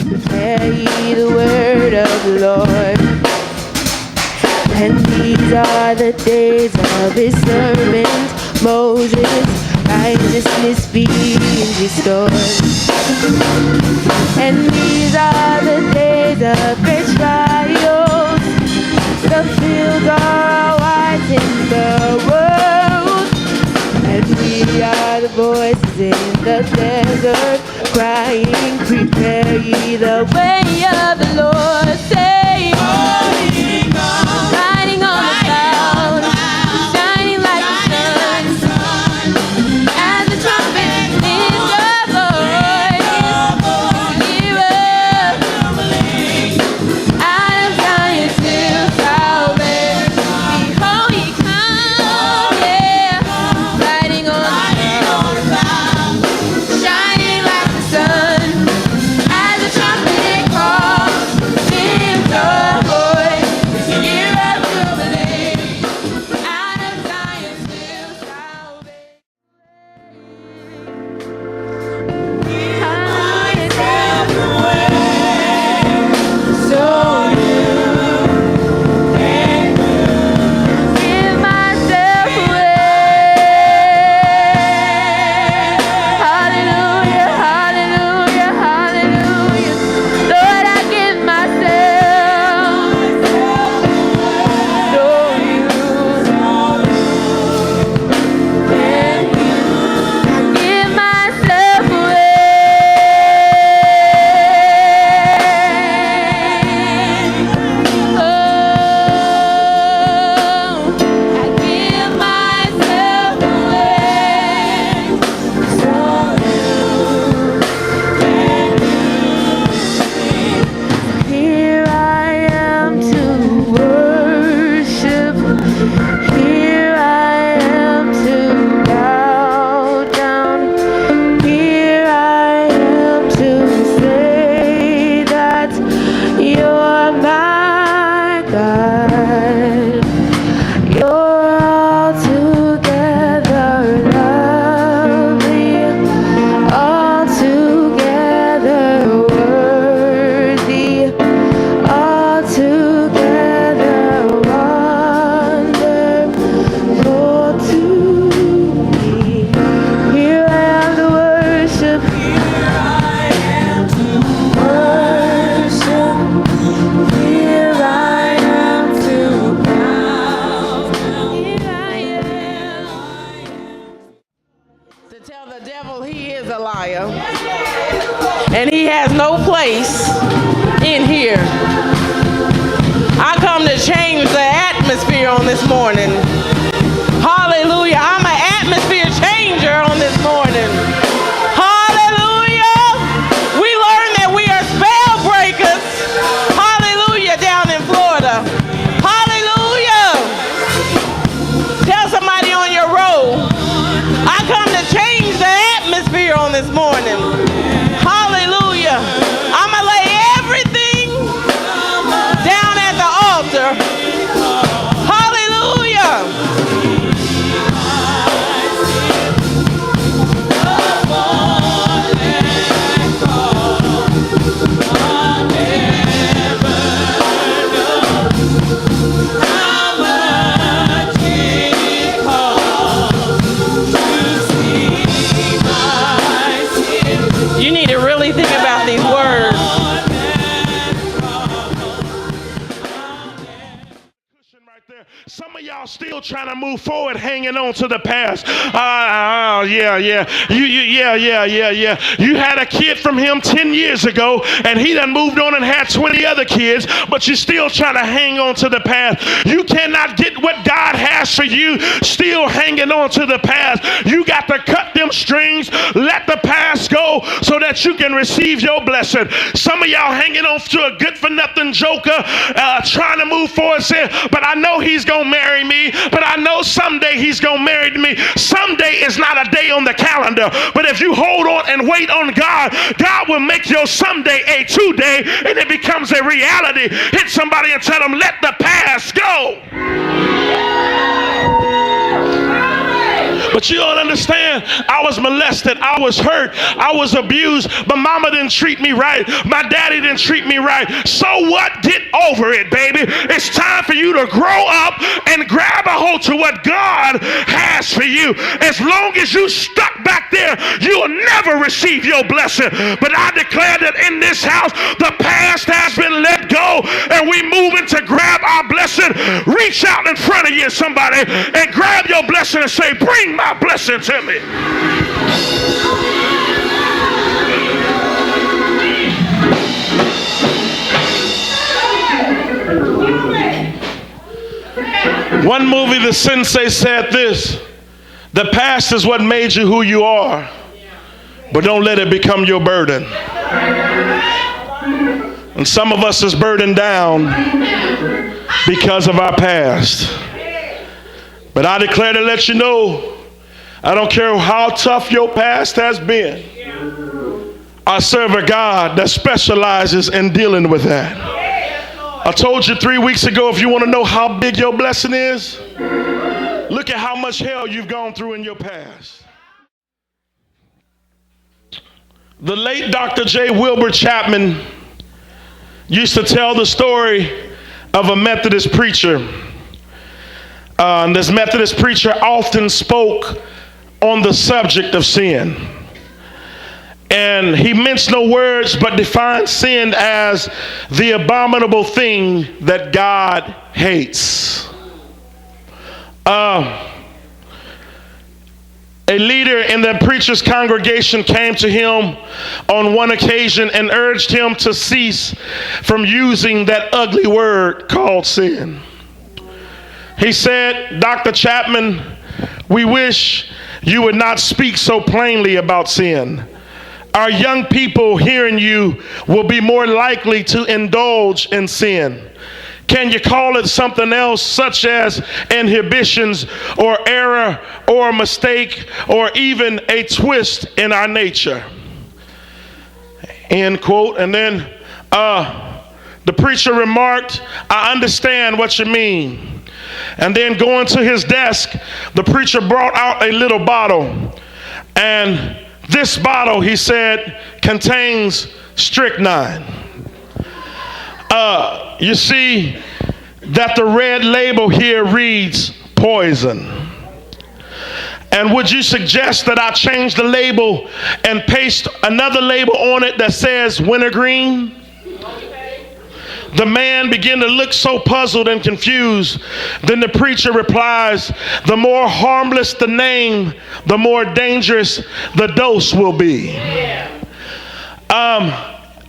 prepare ye the word of the Lord. And these are the days of his servant Moses, righteousness being restored. And these are the days of great trials, the fields are white in the world. And we are the voices in the desert, crying, prepare ye the way of the Lord. Say, riding on the clouds, shining like the sun, as the trumpet in your voice, nearer, out of Zion to salvation. Behold, ye come, yeah, riding on the clouds, shining like the sun, as the trumpet calls, lift your voice, nearer to believe, out of Zion to salvation. So give myself away. Hallelujah, hallelujah, hallelujah. Lord, I give myself to you. I give myself away. Oh, I give myself away. So here I am to worship. Here I am to bow down. Here I am to say that you're my God. You're altogether lovely, altogether worthy, altogether wonderful to me. Here I am to worship. Here I am to worship. Here I am to bow down. Here I am. To tell the devil he is a liar and he has no place in here. I come to change the atmosphere on this morning. Hallelujah. I'm an atmosphere changer on this morning. Hallelujah. We learned that we are spell breakers. Hallelujah, down in Florida. Hallelujah. Tell somebody on your road, I come to change the atmosphere on this morning. Hallelujah. I'm going to lay everything down at the altar. Hallelujah. You need to really think about these words. Right there. Some of y'all still trying to move forward, hanging on to the past. Yeah. You had a kid from him 10 years ago, and he done moved on and had 20 other kids, but you're still trying to hang on to the past. You cannot get what God has for you still hanging on to the past. You got to cut them strings, let the past go so that you can receive your blessing. Some of y'all hanging on to a good-for-nothing joker, trying to move forward, saying, but I know he's going to marry me, but I know someday he's going to marry me. Someday is not a day on the calendar, but if you hold on and wait on God, God will make your someday a today, and it becomes a reality. Hit somebody and tell them, let the past go. But you don't understand. I was molested. I was hurt. I was abused. But mama didn't treat me right. My daddy didn't treat me right. So what? Get over it, baby. It's time for you to grow up and grab a hold to what God has for you. As long as you stuck back there, you'll never receive your blessing. But I declare that in this house, the past has been let go, and we moving to grab our blessing. Reach out in front of you, somebody, and grab your blessing and say, bring my blessing to me. One movie, the sensei said this: the past is what made you who you are, but don't let it become your burden. And some of us is burdened down because of our past. But I declare to let you know, I don't care how tough your past has been, I serve a God that specializes in dealing with that. I told you 3 weeks ago, if you want to know how big your blessing is, look at how much hell you've gone through in your past. The late Dr. J. Wilbur Chapman used to tell the story of a Methodist preacher. And this Methodist preacher often spoke on the subject of sin. And he minced no words, but defined sin as the abominable thing that God hates. A leader in the preacher's congregation came to him on one occasion and urged him to cease from using that ugly word called sin. He said, Dr. Chapman, we wish you would not speak so plainly about sin. Our young people hearing you will be more likely to indulge in sin. Can you call it something else, such as inhibitions or error or mistake or even a twist in our nature? End quote. And then the preacher remarked, I understand what you mean. And then going to his desk, the preacher brought out a little bottle. And this bottle, he said, contains strychnine. You see that the red label here reads poison. And would you suggest that I change the label and paste another label on it that says wintergreen? The man began to look so puzzled and confused. Then the preacher replies, the more harmless the name, the more dangerous the dose will be.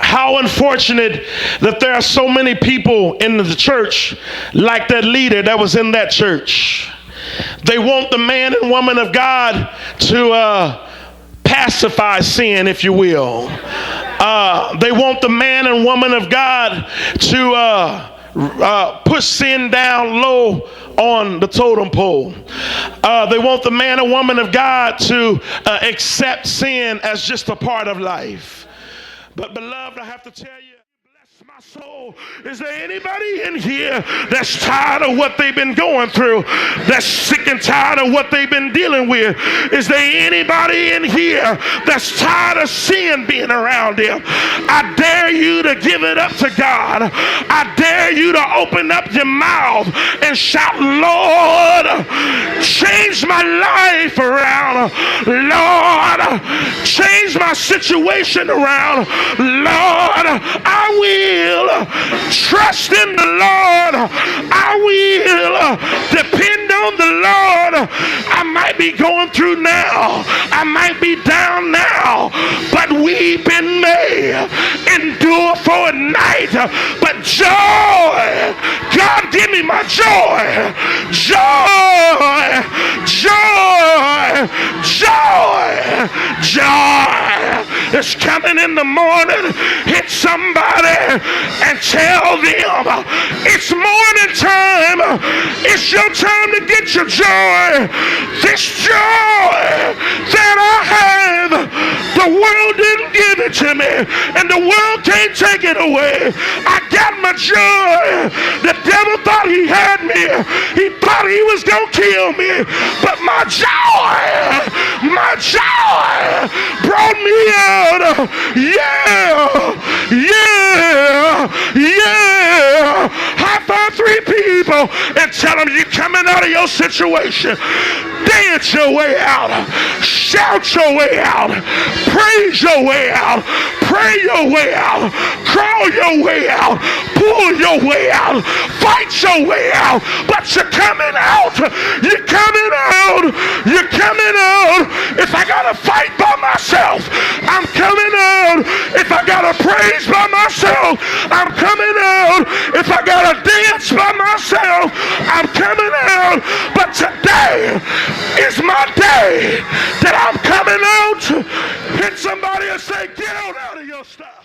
How unfortunate that there are so many people in the church like that leader that was in that church. They want the man and woman of God to pacify sin, if you will. They want the man and woman of God to push sin down low on the totem pole. They want the man and woman of God to accept sin as just a part of life. But beloved, I have to tell you, bless my soul. Is there anybody in here that's tired of what they've been going through? That's sick and tired of what they've been dealing with? Is there anybody in here that's tired of sin being around them? I dare you to give it up to God. I dare you to open up your mouth and shout, Lord, change my life around. Lord, change my situation around. Lord, I will trust in the Lord. I will depend on the Lord. I might be going through now. I might be down now. But weeping may endure for a night. But joy, God, give me my joy. Joy, joy, joy, joy. It's coming in the morning. Hit somebody and tell them it's morning time. It's your time to get your joy. This joy that I have, the world didn't give it to me, and the world can't take it away. I got my joy. The devil thought he had me. He thought he was going to kill me. But my joy brought me out. Yeah. High five 3 people and tell them you're coming out of your situation. Dance your way out. Shout your way out. Praise your way out. Pray your way out. Crawl your way out. Pull your way out. Fight your way out. But you're coming out. You're coming out. You're coming out. If I gotta fight by myself, I'm coming out. If I gotta praise by myself, I'm coming out. If I gotta dance by myself, I'm coming out. But today is my day that I'm coming out. Hit somebody and say, get out of your stuff.